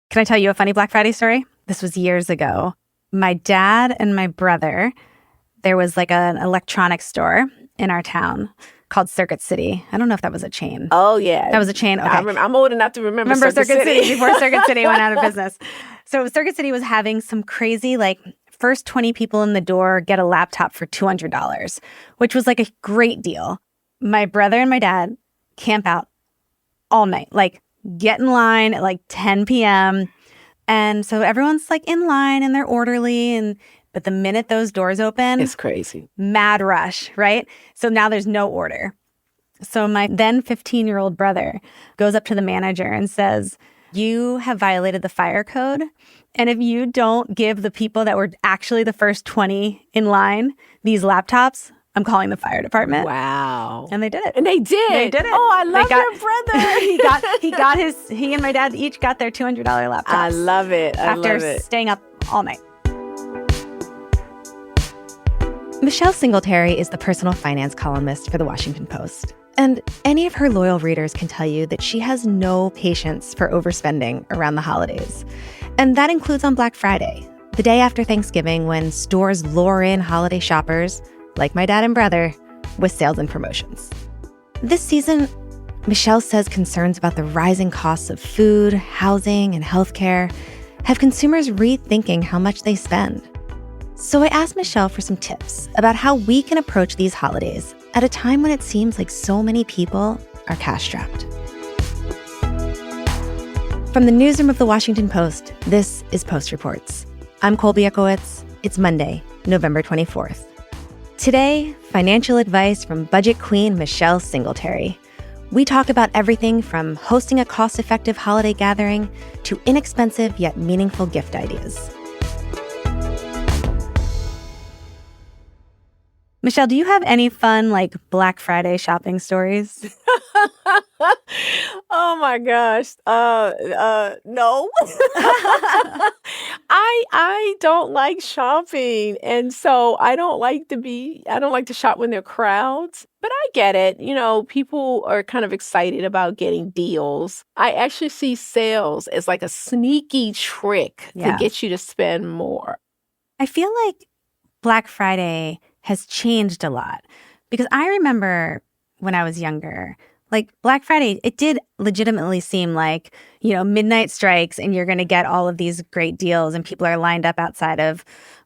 Can I tell you a funny Black Friday story? This was years ago. My dad and my brother, there was like an electronics store in our town called Circuit City. I don't know if that was a chain. Oh, yeah. That was a chain? Okay. I'm old enough to remember Circuit City before Circuit City went out of business. So Circuit City was having some crazy, like, first 20 people in the door get a laptop for $200, which was like a great deal. My brother and my dad camp out all night, like get in line at like 10 p.m. And so everyone's like in line and they're orderly. But the minute those doors open, it's crazy. Mad rush, right? So now there's no order. So my then 15-year-old brother goes up to the manager and says, "You have violated the fire code. And if you don't give the people that were actually the first 20 in line these laptops, I'm calling the fire department." Wow. And they did it. And they did. They did it. Oh, I love your brother. He and my dad each got their $200 laptops. I love it. After staying up all night. Michelle Singletary is the personal finance columnist for The Washington Post. And any of her loyal readers can tell you that she has no patience for overspending around the holidays. And that includes on Black Friday, the day after Thanksgiving, when stores lure in holiday shoppers, like my dad and brother, with sales and promotions. This season, Michelle says concerns about the rising costs of food, housing, and healthcare have consumers rethinking how much they spend. So I asked Michelle for some tips about how we can approach these holidays at a time when it seems like so many people are cash-strapped. From the newsroom of The Washington Post, this is Post Reports. I'm Colby Ekowitz. It's Monday, November 24th. Today, financial advice from budget queen Michelle Singletary. We talk about everything from hosting a cost-effective holiday gathering to inexpensive yet meaningful gift ideas. Michelle, do you have any fun, like, Black Friday shopping stories? Oh my gosh. No. I don't like shopping. And so I don't like to shop when there are crowds. But I get it. You know, people are kind of excited about getting deals. I actually see sales as like a sneaky trick to get you to spend more. I feel like Black Friday has changed a lot because I remember when I was younger, like Black Friday, it did legitimately seem like, you know, midnight strikes and you're going to get all of these great deals and people are lined up outside of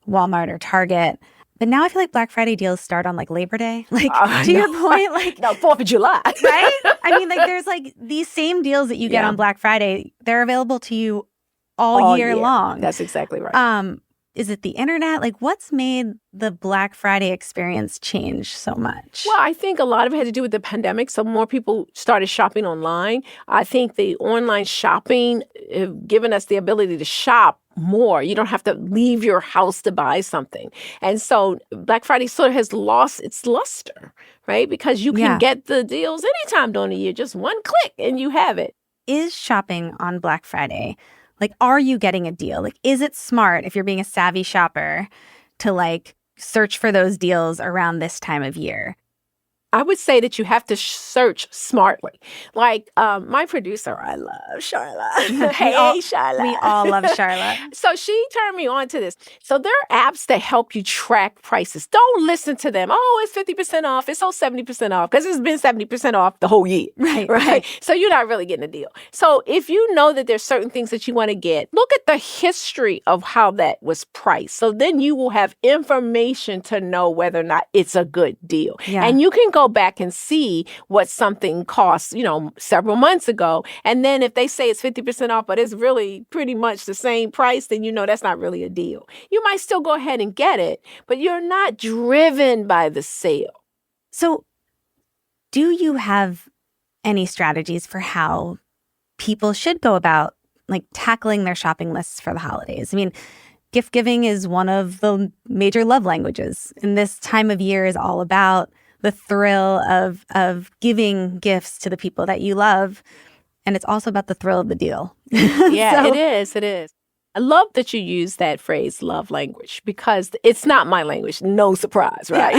Walmart or Target. But now I feel like Black Friday deals start on like Labor Day. Like your point, like no, 4th of July. Right? I mean, like there's like these same deals that you get on Black Friday. They're available to you all year long. That's exactly right. Is it the internet? Like, what's made the Black Friday experience change so much? Well, I think a lot of it had to do with the pandemic. So more people started shopping online. I think the online shopping have given us the ability to shop more. You don't have to leave your house to buy something. And so Black Friday sort of has lost its luster, right? Because you can get the deals anytime during the year, just one click and you have it. Is shopping on Black Friday, like, are you getting a deal? Like, is it smart if you're being a savvy shopper to like search for those deals around this time of year? I would say that you have to search smartly. Like my producer, I love Charla. Hey, Charla. We all love Charla. So she turned me on to this. So there are apps that help you track prices. Don't listen to them. Oh, it's 50% off. It's 70% off because it's been 70% off the whole year. Right. So you're not really getting a deal. So if you know that there's certain things that you want to get, look at the history of how that was priced. So then you will have information to know whether or not it's a good deal. Yeah. And you can go back and see what something costs, you know, several months ago. And then if they say it's 50% off, but it's really pretty much the same price, then you know that's not really a deal. You might still go ahead and get it, but you're not driven by the sale. So do you have any strategies for how people should go about like tackling their shopping lists for the holidays? I mean, gift giving is one of the major love languages. And this time of year is all about the thrill of giving gifts to the people that you love. And it's also about the thrill of the deal. Yeah, It is. I love that you use that phrase, love language, because it's not my language. No surprise, right?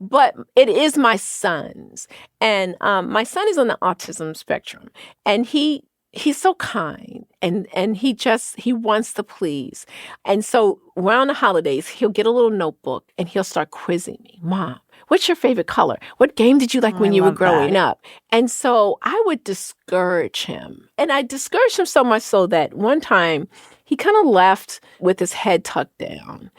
But it is my son's. And my son is on the autism spectrum. And he's so kind And he wants to please. And so around the holidays, he'll get a little notebook and he'll start quizzing me. Mom, what's your favorite color? What game did you like when you were growing up? And so I would discourage him. And I discouraged him so much so that one time he kind of left with his head tucked down.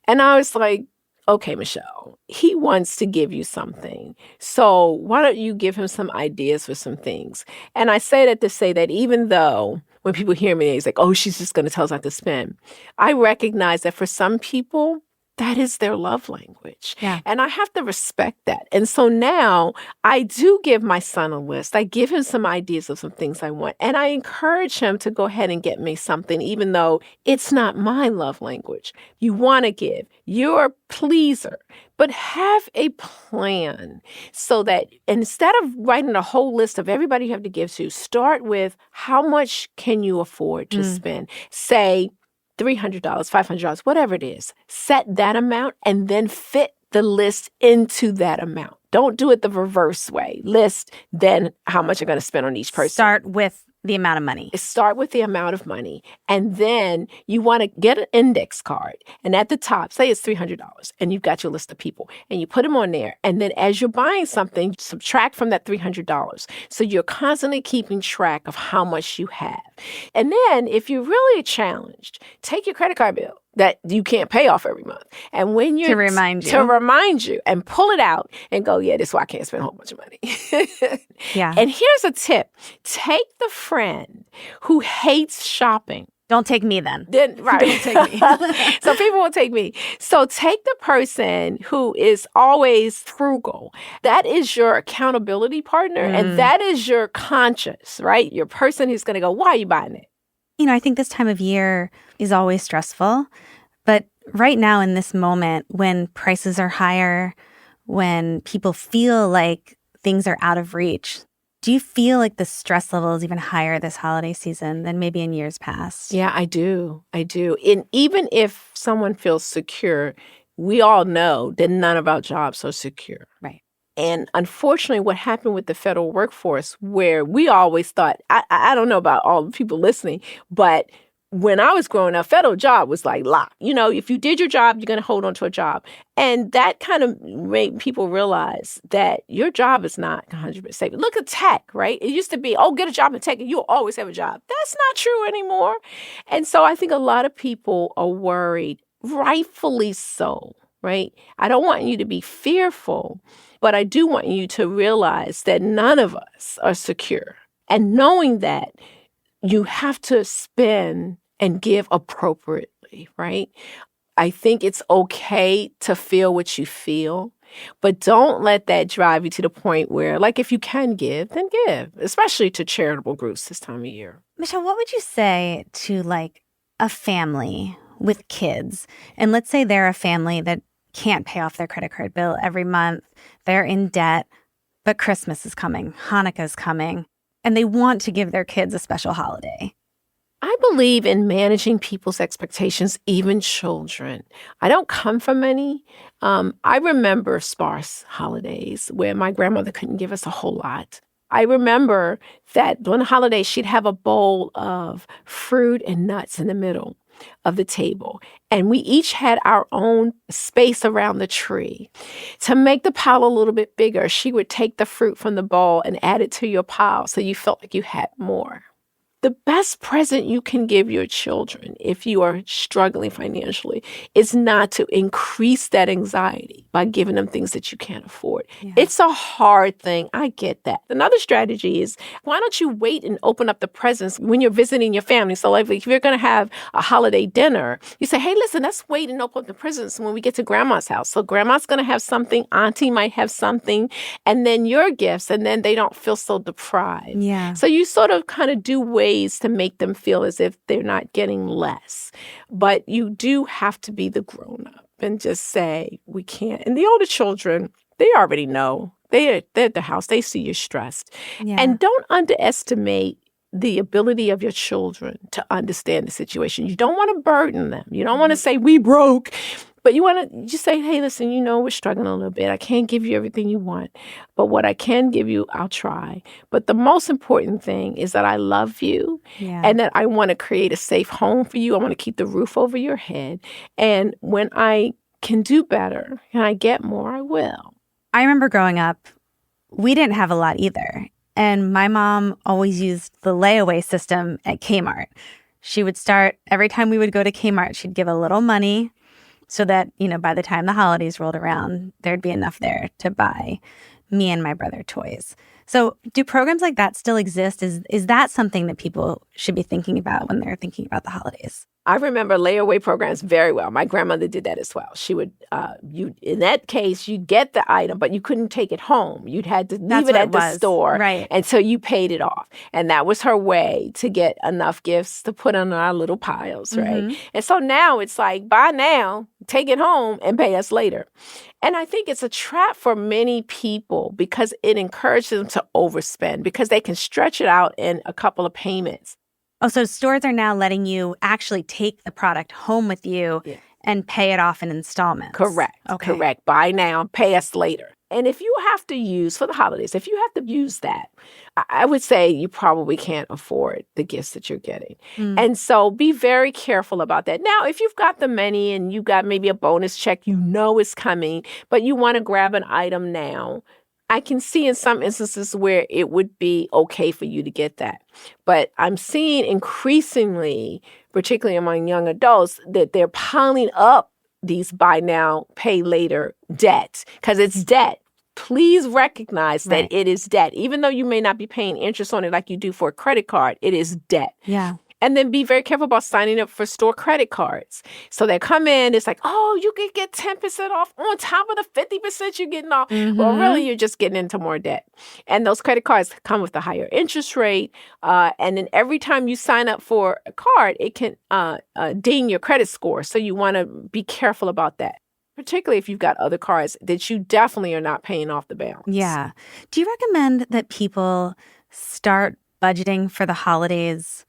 And I was like, okay, Michelle, he wants to give you something. So why don't you give him some ideas for some things? And I say that to say that even though when people hear me, it's like, oh, she's just going to tell us not to spend. I recognize that for some people, that is their love language. Yeah. And I have to respect that. And so now I do give my son a list. I give him some ideas of some things I want. And I encourage him to go ahead and get me something, even though it's not my love language. You want to give. You're a pleaser. But have a plan so that instead of writing a whole list of everybody you have to give to, start with how much can you afford to spend? Say, $300, $500, whatever it is. Set that amount and then fit the list into that amount. Don't do it the reverse way. List, then how much you're going to spend on each person. Start with the amount of money. Start with the amount of money. And then you want to get an index card. And at the top, say it's $300. And you've got your list of people. And you put them on there. And then as you're buying something, subtract from that $300. So you're constantly keeping track of how much you have. And then if you're really challenged, take your credit card bill that you can't pay off every month. And when you're to remind you and pull it out and go, yeah, this is why I can't spend a whole bunch of money. Yeah. And here's a tip. Take the friend who hates shopping. Don't take me then. Right. Don't take me. So people will take me. So take the person who is always frugal. That is your accountability partner. And that is your conscience, right? Your person who's going to go, why are you buying it? You know, I think this time of year is always stressful. But right now in this moment, when prices are higher, when people feel like things are out of reach, do you feel like the stress level is even higher this holiday season than maybe in years past? Yeah, I do. And even if someone feels secure, we all know that none of our jobs are secure. Right. And unfortunately, what happened with the federal workforce, where we always thought, I don't know about all the people listening, but when I was growing up, federal job was like locked. You know, if you did your job, you're going to hold on to a job. And that kind of made people realize that your job is not 100% safe. Look at tech, right? It used to be, oh, get a job in tech and you'll always have a job. That's not true anymore. And so I think a lot of people are worried, rightfully so, right? I don't want you to be fearful, but I do want you to realize that none of us are secure. And knowing that, you have to spend and give appropriately, right? I think it's okay to feel what you feel, but don't let that drive you to the point where, like, if you can give, then give, especially to charitable groups this time of year. Michelle, what would you say to, like, a family with kids? And let's say they're a family that can't pay off their credit card bill every month. They're in debt, but Christmas is coming, Hanukkah is coming, and they want to give their kids a special holiday. I believe in managing people's expectations, even children. I don't come from many. I remember sparse holidays where my grandmother couldn't give us a whole lot. I remember that during the holidays, she'd have a bowl of fruit and nuts in the middle of the table. And we each had our own space around the tree. To make the pile a little bit bigger, she would take the fruit from the bowl and add it to your pile so you felt like you had more. The best present you can give your children if you are struggling financially is not to increase that anxiety by giving them things that you can't afford. Yeah. It's a hard thing. I get that. Another strategy is, why don't you wait and open up the presents when you're visiting your family? So like if you're going to have a holiday dinner, you say, hey, listen, let's wait and open up the presents when we get to grandma's house. So grandma's going to have something, auntie might have something, and then your gifts, and then they don't feel so deprived. Yeah. So you sort of kind of do ways to make them feel as if they're not getting less. But you do have to be the grown-up and just say, we can't. And the older children, they already know. They're at the house. They see you're stressed. Yeah. And don't underestimate the ability of your children to understand the situation. You don't want to burden them. You don't want to say, we broke. But you want to just say, hey, listen, we're struggling a little bit. I can't give you everything you want, but what I can give you, I'll try. But the most important thing is that I love you and that I want to create a safe home for you. I want to keep the roof over your head. And when I can do better and I get more, I will. I remember growing up, we didn't have a lot either. And my mom always used the layaway system at Kmart. She would start, every time we would go to Kmart, she'd give a little money so that, by the time the holidays rolled around, there'd be enough there to buy me and my brother toys. So do programs like that still exist? Is that something that people should be thinking about when they're thinking about the holidays? I remember layaway programs very well. My grandmother did that as well. She would, in that case, you get the item, but you couldn't take it home. You'd had to leave it at the store. Right. And so you paid it off. And that was her way to get enough gifts to put on our little piles, right? Mm-hmm. And so now it's like, buy now, take it home, and pay us later. And I think it's a trap for many people because it encourages them to overspend because they can stretch it out in a couple of payments. Oh, so stores are now letting you actually take the product home with you and pay it off in installments. Correct. Okay. Correct. Buy now, pay us later. And if you have to use, for the holidays, if you have to use that, I would say you probably can't afford the gifts that you're getting. And so be very careful about that. Now, if you've got the money and you got maybe a bonus check, is coming, but you want to grab an item now, I can see in some instances where it would be okay for you to get that. But I'm seeing increasingly, particularly among young adults, that they're piling up these buy now, pay later debt because it's debt. Please recognize that it is debt. Even though you may not be paying interest on it like you do for a credit card, it is debt. Yeah. And then be very careful about signing up for store credit cards. So they come in, it's like, oh, you can get 10% off on top of the 50% you're getting off. Mm-hmm. Well, really, you're just getting into more debt. And those credit cards come with a higher interest rate. And then every time you sign up for a card, it can ding your credit score. So you want to be careful about that, particularly if you've got other cards that you definitely are not paying off the balance. Yeah. Do you recommend that people start budgeting for the holidays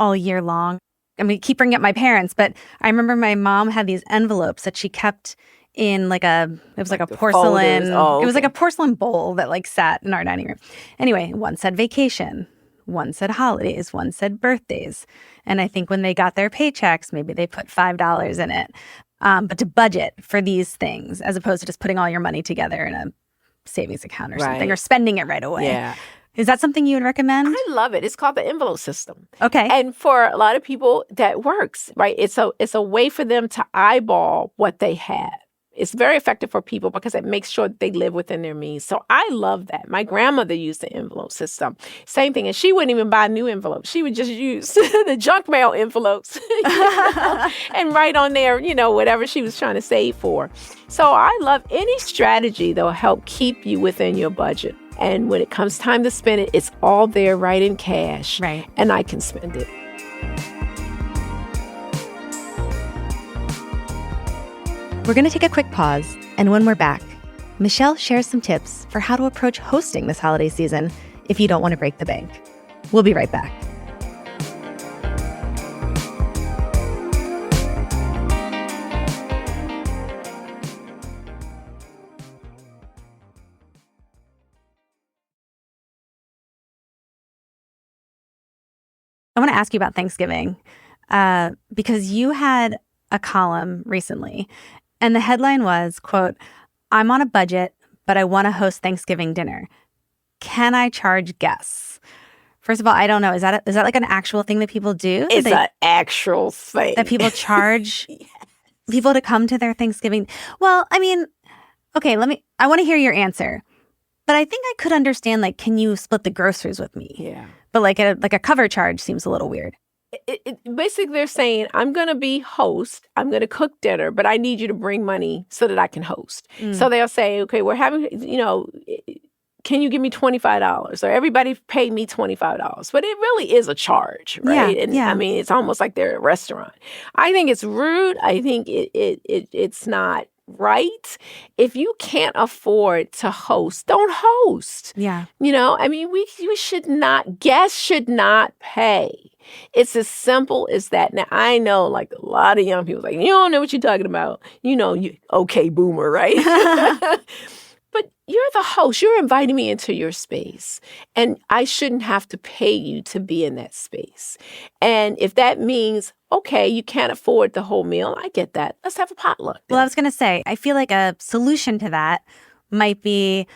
all year long? I mean, keep bringing up my parents, but I remember my mom had these envelopes that she kept in it was like a porcelain, it was like a porcelain bowl that sat in our dining room. Anyway, one said vacation, one said holidays, one said birthdays. And I think when they got their paychecks, maybe they put $5 in it. But to budget for these things, as opposed to just putting all your money together in a savings account or something, or spending it right away. Yeah. Is that something you would recommend? I love it. It's called the envelope system. Okay. And for a lot of people, that works, right? It's a way for them to eyeball what they have. It's very effective for people because it makes sure that they live within their means. So I love that. My grandmother used the envelope system. Same thing. And she wouldn't even buy new envelopes. She would just use the junk mail envelopes and write on there, whatever she was trying to save for. So I love any strategy that will help keep you within your budget. And when it comes time to spend it, it's all there right in cash. Right. And I can spend it. We're going to take a quick pause, and when we're back, Michelle shares some tips for how to approach hosting this holiday season if you don't want to break the bank. We'll be right back. I want to ask you about Thanksgiving because you had a column recently, and the headline was, quote, "I'm on a budget, but I want to host Thanksgiving dinner. Can I charge guests?" First of all, I don't know. Is that like an actual thing that people do? It's an actual thing. That people charge people to come to their Thanksgiving? Well, I mean, okay, I want to hear your answer. But I think I could understand, can you split the groceries with me? Yeah. But a cover charge seems a little weird. Basically, they're saying, I'm going to be host. I'm going to cook dinner, but I need you to bring money so that I can host. So they'll say, okay, we're having, can you give me $25? Or everybody pay me $25. But it really is a charge, right? I mean, it's almost like they're at a restaurant. I think it's rude. I think it's not right. If you can't afford to host, don't host. Yeah. I mean, we should not, guests should not pay. It's as simple as that. Now, I know like a lot of young people like, you don't know what you're talking about. You okay, boomer, right? But you're the host. You're inviting me into your space. And I shouldn't have to pay you to be in that space. And if that means, okay, you can't afford the whole meal, I get that. Let's have a potluck. Well, I was going to say, I feel like a solution to that might be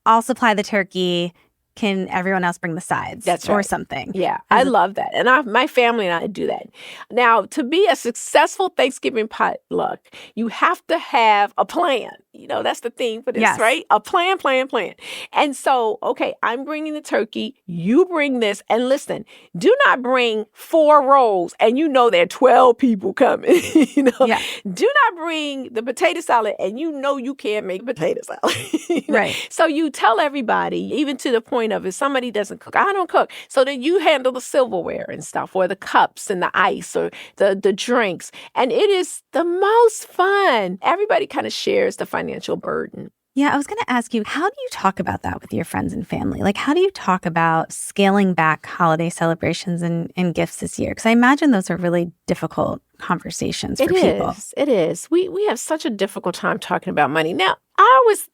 I'll supply the turkey. Can everyone else bring the sides? That's right. Or something. Yeah, I love that. And my family and I do that. Now, to be a successful Thanksgiving potluck, you have to have a plan. That's the theme for this, right? A plan. And so, okay, I'm bringing the turkey. You bring this. And listen, do not bring 4 rolls and there are 12 people coming. Do not bring the potato salad and you can't make potato salad. Right. So you tell everybody, even to the point of if somebody doesn't cook, I don't cook. So then you handle the silverware and stuff, or the cups and the ice or the drinks. And it is the most fun. Everybody kind of shares the financial burden. Yeah, I was going to ask you, how do you talk about that with your friends and family? Like, how do you talk about scaling back holiday celebrations and gifts this year? Because I imagine those are really difficult conversations for people. It is. We have such a difficult time talking about money. Now,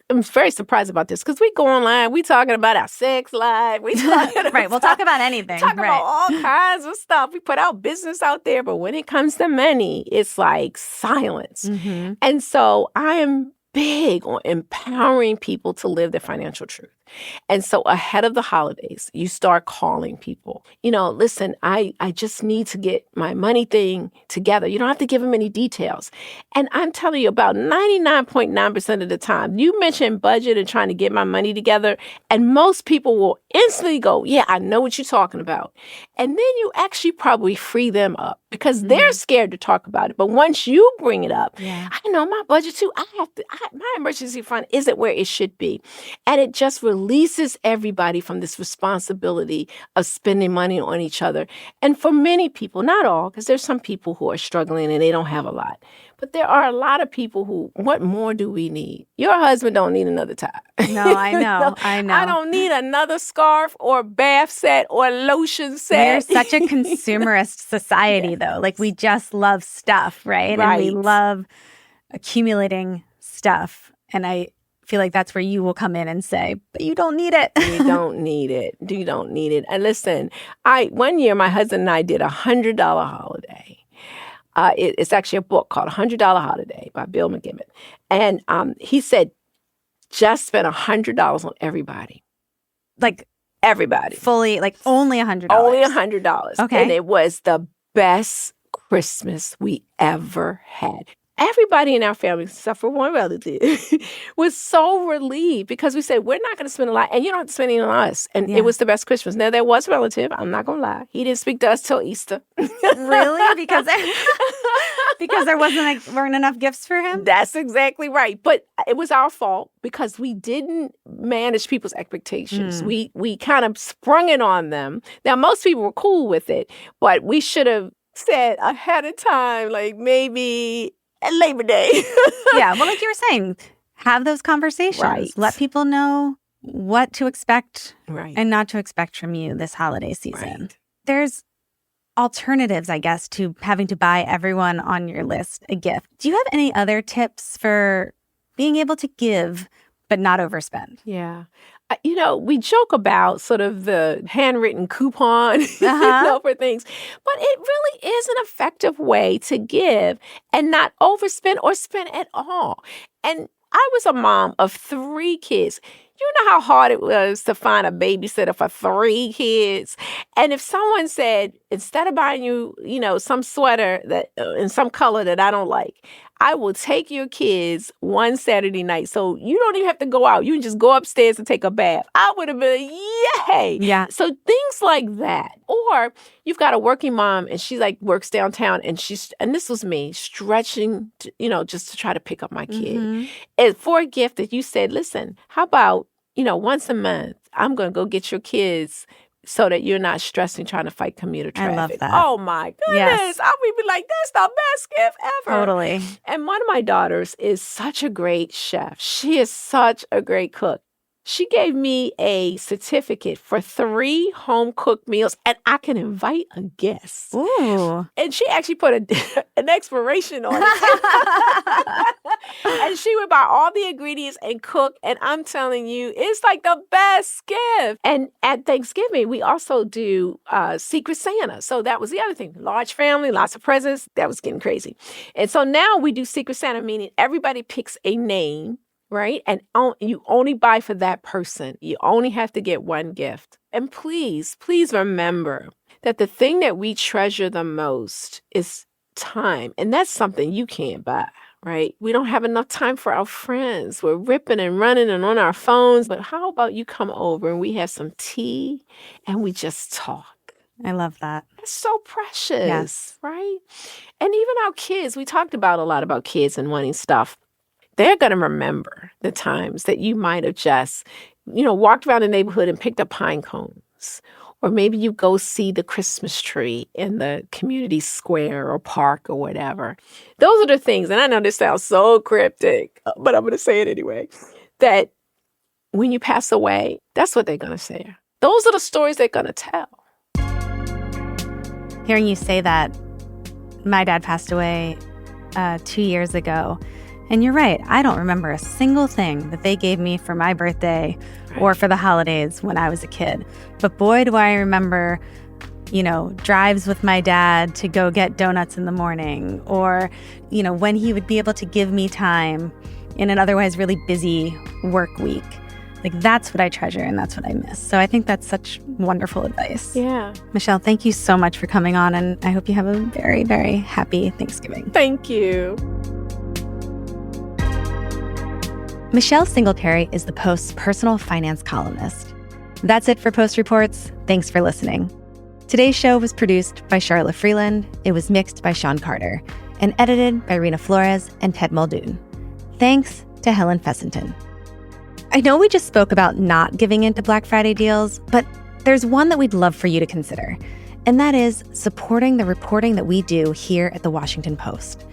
I'm very surprised about this because we go online, we talking about our sex life. Right, we'll talk about anything. Talk about all kinds of stuff. We put our business out there, but when it comes to money, it's like silence. Mm-hmm. And so I am big on empowering people to live their financial truth. And so ahead of the holidays, you start calling people. Listen, I just need to get my money thing together. You don't have to give them any details. And I'm telling you, about 99.9% of the time, you mention budget and trying to get my money together, and most people will instantly go, yeah, I know what you're talking about. And then you actually probably free them up because they're scared to talk about it. But once you bring it up, I know my budget too. My emergency fund isn't where it should be. And it just releases everybody from this responsibility of spending money on each other. And for many people, not all, because there's some people who are struggling and they don't have a lot. But there are a lot of people who, what more do we need? Your husband don't need another tie. No, I know. I don't need another scarf or bath set or lotion set. We're such a consumerist society, though. Like, we just love stuff, right? And we love accumulating stuff. And I feel like that's where you will come in and say, but you don't need it. You don't need it. You don't need it. And listen, one year my husband and I did $100 holiday. It's actually a book called $100 Holiday by Bill McGibbon. And he said, just spend $100 on everybody. Like everybody. Fully, like only $100. Only $100. Okay. And it was the best Christmas we ever had. Everybody in our family, except for one relative, was so relieved because we said, we're not going to spend a lot, and you don't have to spend anything on us. And it was the best Christmas. Now, there was a relative, I'm not going to lie. He didn't speak to us till Easter. Really? Because there weren't enough gifts for him? That's exactly right. But it was our fault because we didn't manage people's expectations. We kind of sprung it on them. Now, most people were cool with it, but we should have said ahead of time, like maybe at Labor Day. Yeah, well, like you were saying, have those conversations. Right. Let people know what to expect and not to expect from you this holiday season. Right. There's alternatives, I guess, to having to buy everyone on your list a gift. Do you have any other tips for being able to give but not overspend? Yeah. We joke about sort of the handwritten coupon, for things, but it really is an effective way to give and not overspend or spend at all. And I was a mom of 3 kids. You know how hard it was to find a babysitter for 3 kids. And if someone said, instead of buying you, some sweater that in some color that I don't like, I will take your kids one Saturday night. So you don't even have to go out. You can just go upstairs and take a bath. I would have been, yay. Yeah. So things like that. Or you've got a working mom and she works downtown and this was me stretching, just to try to pick up my kid. And for a gift that you said, listen, how about, once a month, I'm going to go get your kids so that you're not stressing trying to fight commuter traffic. I love that. Oh my goodness. Yes. I would be like, that's the best gift ever. Totally. And one of my daughters is such a great chef. She is such a great cook. She gave me a certificate for 3 home-cooked meals, and I can invite a guest. Ooh. And she actually put an expiration on it. And she would buy all the ingredients and cook, and I'm telling you, it's like the best gift. And at Thanksgiving, we also do Secret Santa. So that was the other thing. Large family, lots of presents. That was getting crazy. And so now we do Secret Santa, meaning everybody picks a name, right? And you only buy for that person. You only have to get one gift. And please, please remember that the thing that we treasure the most is time. And that's something you can't buy, right? We don't have enough time for our friends. We're ripping and running and on our phones. But how about you come over and we have some tea and we just talk? I love that. It's so precious, Yes. right? And even our kids, we talked about a lot about kids and wanting stuff. They're going to remember the times that you might have just, walked around the neighborhood and picked up pine cones. Or maybe you go see the Christmas tree in the community square or park or whatever. Those are the things, and I know this sounds so cryptic, but I'm going to say it anyway, that when you pass away, that's what they're going to share. Those are the stories they're going to tell. Hearing you say that, my dad passed away 2 years ago. And you're right. I don't remember a single thing that they gave me for my birthday or for the holidays when I was a kid. But boy, do I remember, drives with my dad to go get donuts in the morning, or, when he would be able to give me time in an otherwise really busy work week. Like, that's what I treasure and that's what I miss. So I think that's such wonderful advice. Yeah. Michelle, thank you so much for coming on, and I hope you have a very, very happy Thanksgiving. Thank you. Michelle Singletary is the Post's personal finance columnist. That's it for Post Reports. Thanks for listening. Today's show was produced by Charlotte Freeland. It was mixed by Sean Carter and edited by Rena Flores and Ted Muldoon. Thanks to Helen Fessington. I know we just spoke about not giving into Black Friday deals, but there's one that we'd love for you to consider, and that is supporting the reporting that we do here at the Washington Post.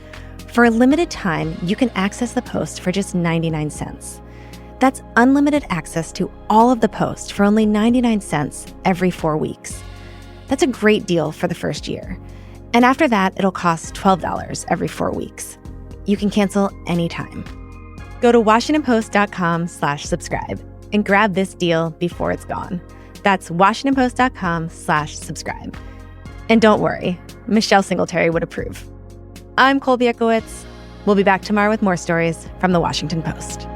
For a limited time, you can access the Post for just 99 cents. That's unlimited access to all of the Post for only 99 cents every 4 weeks. That's a great deal for the first year. And after that, it'll cost $12 every 4 weeks. You can cancel anytime. Go to WashingtonPost.com/subscribe and grab this deal before it's gone. That's WashingtonPost.com/subscribe. And don't worry, Michelle Singletary would approve. I'm Colby Ekowitz. We'll be back tomorrow with more stories from the Washington Post.